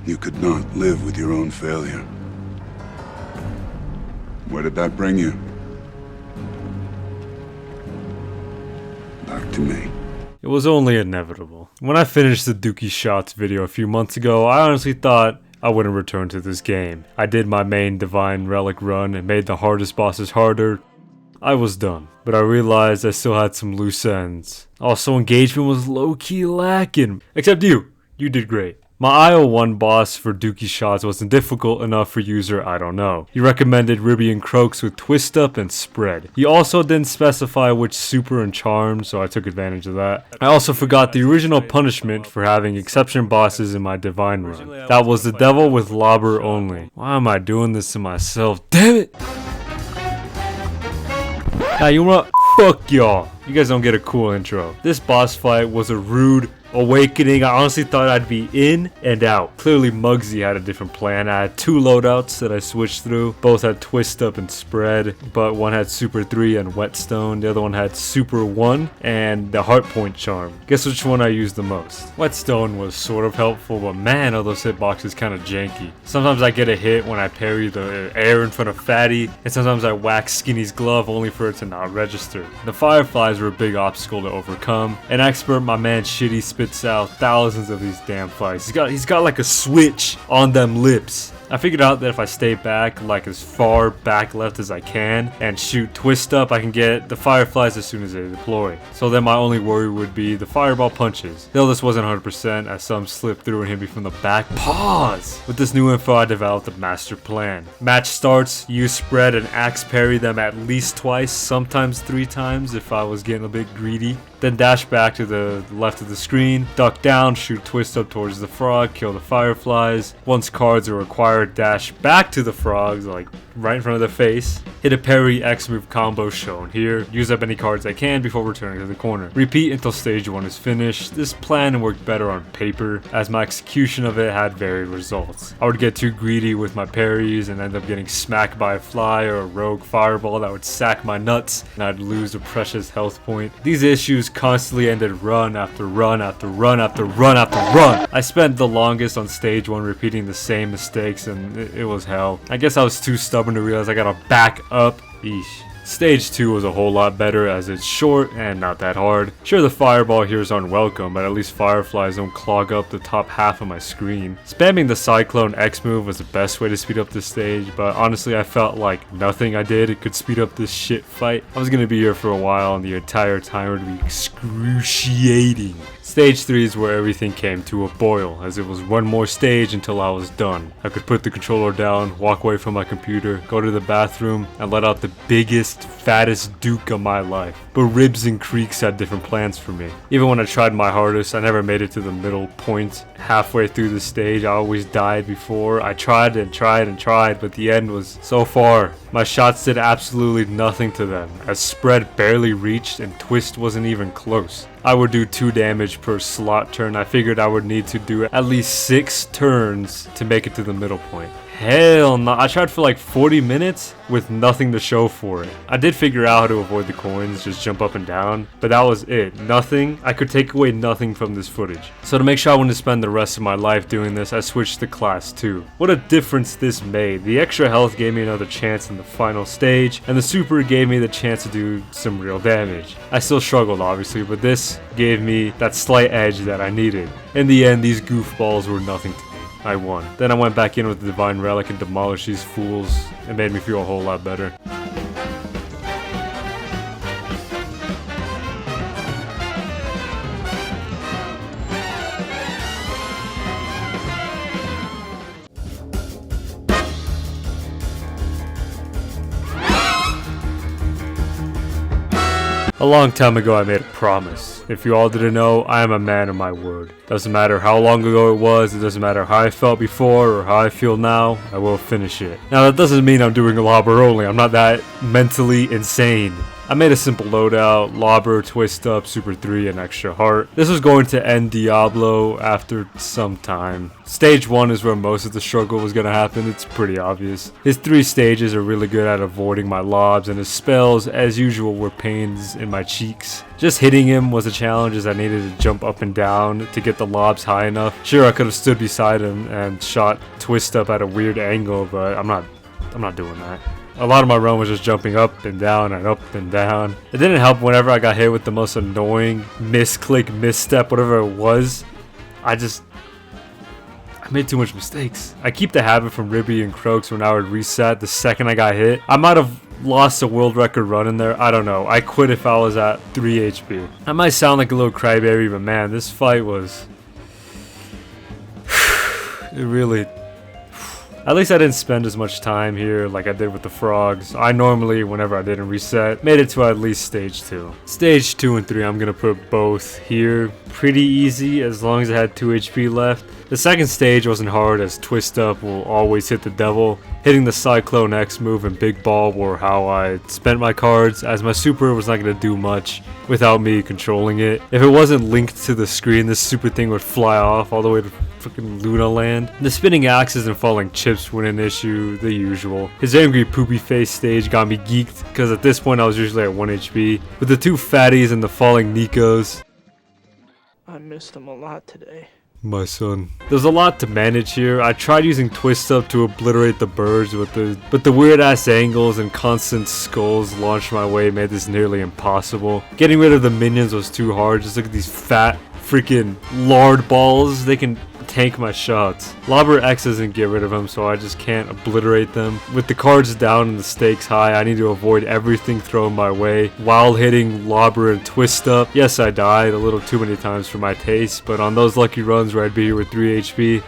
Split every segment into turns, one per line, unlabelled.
You could not live with your own failure. Where did that bring you? Back to me.
It was only inevitable. When I finished the Dookie Shots video a few months ago, I honestly thought I wouldn't return to this game. I did my main Divine Relic run and made the hardest bosses harder. I was done, but I realized I still had some loose ends. Also, engagement was low-key lacking. Except you did great. My IO1 boss for Dookie Shots wasn't difficult enough for user I don't know. He recommended Ribby Croaks with Twist Up and Spread. He also didn't specify which super and charm, so I took advantage of that. I also forgot the original punishment for having exception bosses in my Divine run. That was the Devil with Lobber only. Why am I doing this to myself? Damn it! Now you know what? Fuck y'all. You guys don't get a cool intro. This boss fight was a rude awakening. I honestly thought I'd be in and out. Clearly Muggsy had a different plan. I had two loadouts that I switched through. Both had Twist Up and Spread, but one had Super 3 and Whetstone. The other one had Super 1 and the Heart Point Charm. Guess which one I used the most? Whetstone was sort of helpful, but man, are those hitboxes kind of janky. Sometimes I get a hit when I parry the air in front of Fatty, and sometimes I whack Skinny's glove only for it to not register. The Fireflies were a big obstacle to overcome. An expert, my man Shitty, spits out thousands of these damn flies. He's got like a switch on them lips. I figured out that if I stay back, like as far back left as I can, and shoot Twist Up, I can get the Fireflies as soon as they deploy. So then my only worry would be the fireball punches. Still, this wasn't 100% as some slipped through and hit me from the back. Pause! With this new info, I developed a master plan. Match starts, use Spread and axe parry them at least twice, sometimes 3 times if I was getting a bit greedy. Then dash back to the left of the screen, duck down, shoot Twist Up towards the frog, kill the Fireflies. Once cards are required, dash back to the frogs, like right in front of their face. Hit a parry X move combo shown here. Use up any cards I can before returning to the corner. Repeat until stage 1 is finished. This plan worked better on paper, as my execution of it had varied results. I would get too greedy with my parries and end up getting smacked by a fly or a rogue fireball that would sack my nuts, and I'd lose a precious health point. These issues constantly ended run after run after run after run after run. I spent the longest on stage 1 repeating the same mistakes, and it was hell. I guess I was too stubborn to realize I gotta back up. Eesh. Stage 2 was a whole lot better as it's short and not that hard. Sure, the fireball here is unwelcome, but at least Fireflies don't clog up the top half of my screen. Spamming the Cyclone X move was the best way to speed up this stage, but honestly I felt like nothing I did could speed up this shit fight. I was gonna be here for a while and the entire time would be excruciating. Stage 3 is where everything came to a boil, as it was one more stage until I was done. I could put the controller down, walk away from my computer, go to the bathroom, and let out the biggest, fattest Duke of my life. But Ribs and Creeks had different plans for me. Even when I tried my hardest, I never made it to the middle point. Halfway through the stage, I always died before. I tried and tried and tried, but the end was so far. My shots did absolutely nothing to them, as Spread barely reached and Twist wasn't even close. I would do 2 damage per slot turn. I figured I would need to do at least 6 turns to make it to the middle point. Hell no. I tried for like 40 minutes with nothing to show for it. I did figure out how to avoid the coins, just jump up and down, but that was it. Nothing. I could take away nothing from this footage. So to make sure I wouldn't spend the rest of my life doing this, I switched to class 2. What a difference this made. The extra health gave me another chance in the final stage, and the super gave me the chance to do some real damage. I still struggled obviously, but this gave me that slight edge that I needed. In the end, these goofballs were nothing to me. I won. Then I went back in with the Divine Relic and demolished these fools. It made me feel a whole lot better. A long time ago I made a promise. If you all didn't know, I am a man of my word. Doesn't matter how long ago it was, it doesn't matter how I felt before or how I feel now, I will finish it. Now that doesn't mean I'm doing a lobber only, I'm not that mentally insane. I made a simple loadout, Lobber, Twist Up, Super 3, and Extra Heart. This was going to end Diablo after some time. Stage 1 is where most of the struggle was going to happen, it's pretty obvious. His 3 stages are really good at avoiding my lobs, and his spells, as usual, were pains in my cheeks. Just hitting him was a challenge as I needed to jump up and down to get the lobs high enough. Sure, I could have stood beside him and shot Twist Up at a weird angle, but I'm not doing that. A lot of my run was just jumping up and down and up and down. It didn't help whenever I got hit with the most annoying misclick, misstep, whatever it was. I made too much mistakes. I keep the habit from Ribby and Croaks when I would reset the second I got hit. I might have lost a world record run in there. I don't know. I quit if I was at 3 HP. I might sound like a little crybaby, but man, this fight was... it really... At least I didn't spend as much time here like I did with the frogs. I normally, whenever I didn't reset, made it to at least stage 2. Stage 2 and 3, I'm gonna put both here. Pretty easy as long as I had 2 HP left. The second stage wasn't hard as Twist Up will always hit the devil. Hitting the Cyclone X move and Big Ball were how I spent my cards, as my super was not going to do much without me controlling it. If it wasn't linked to the screen, this super thing would fly off all the way to freaking Luna Land. The spinning axes and falling chips were an issue, the usual. His angry poopy face stage got me geeked, because at this point I was usually at 1 HP. With the 2 fatties and the falling Nikos.
I missed him a lot today.
My son. There's a lot to manage here. I tried using Twist Up to obliterate the birds, but the weird ass angles and constant skulls launched my way made this nearly impossible. Getting rid of the minions was too hard. Just look at these fat freaking lard balls. They can tank my shots. Lobber X doesn't get rid of them, so I just can't obliterate them. With the cards down and the stakes high, I need to avoid everything thrown my way while hitting Lobber and Twist Up. Yes, I died a little too many times for my taste, but on those lucky runs where I'd be here with 3 HP,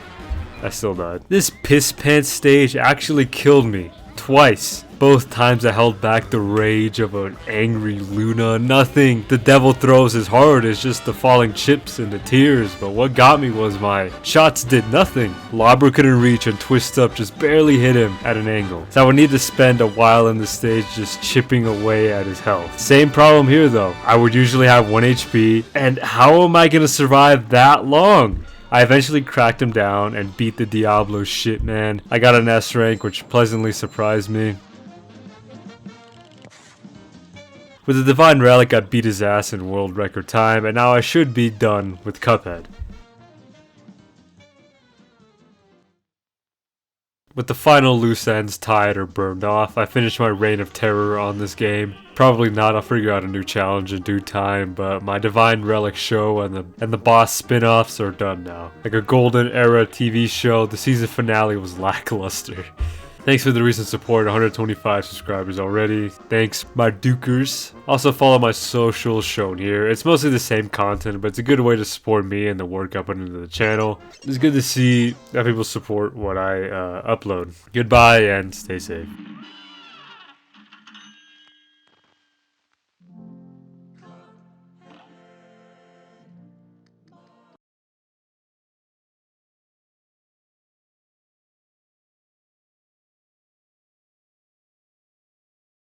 I still died. This piss pants stage actually killed me twice. Both times I held back the rage of an angry Luna. Nothing the devil throws as hard as just the falling chips and the tears, but what got me was my shots did nothing. Lobber couldn't reach and Twist Up just barely hit him at an angle. So I would need to spend a while in the stage just chipping away at his health. Same problem here though. I would usually have 1 HP, and how am I gonna survive that long? I eventually cracked him down and beat the Diablo shit, man. I got an S rank, which pleasantly surprised me. With the Divine Relic, I beat his ass in world record time, and now I should be done with Cuphead. With the final loose ends tied or burned off, I finished my reign of terror on this game. Probably not, I'll figure out a new challenge in due time, but my Divine Relic show and the boss spin-offs are done now. Like a golden era TV show, the season finale was lackluster. Thanks for the recent support, 125 subscribers already. Thanks, my dukers. Also follow my socials shown here. It's mostly the same content, but it's a good way to support me and the work I put into the channel. It's good to see that people support what I upload. Goodbye and stay safe.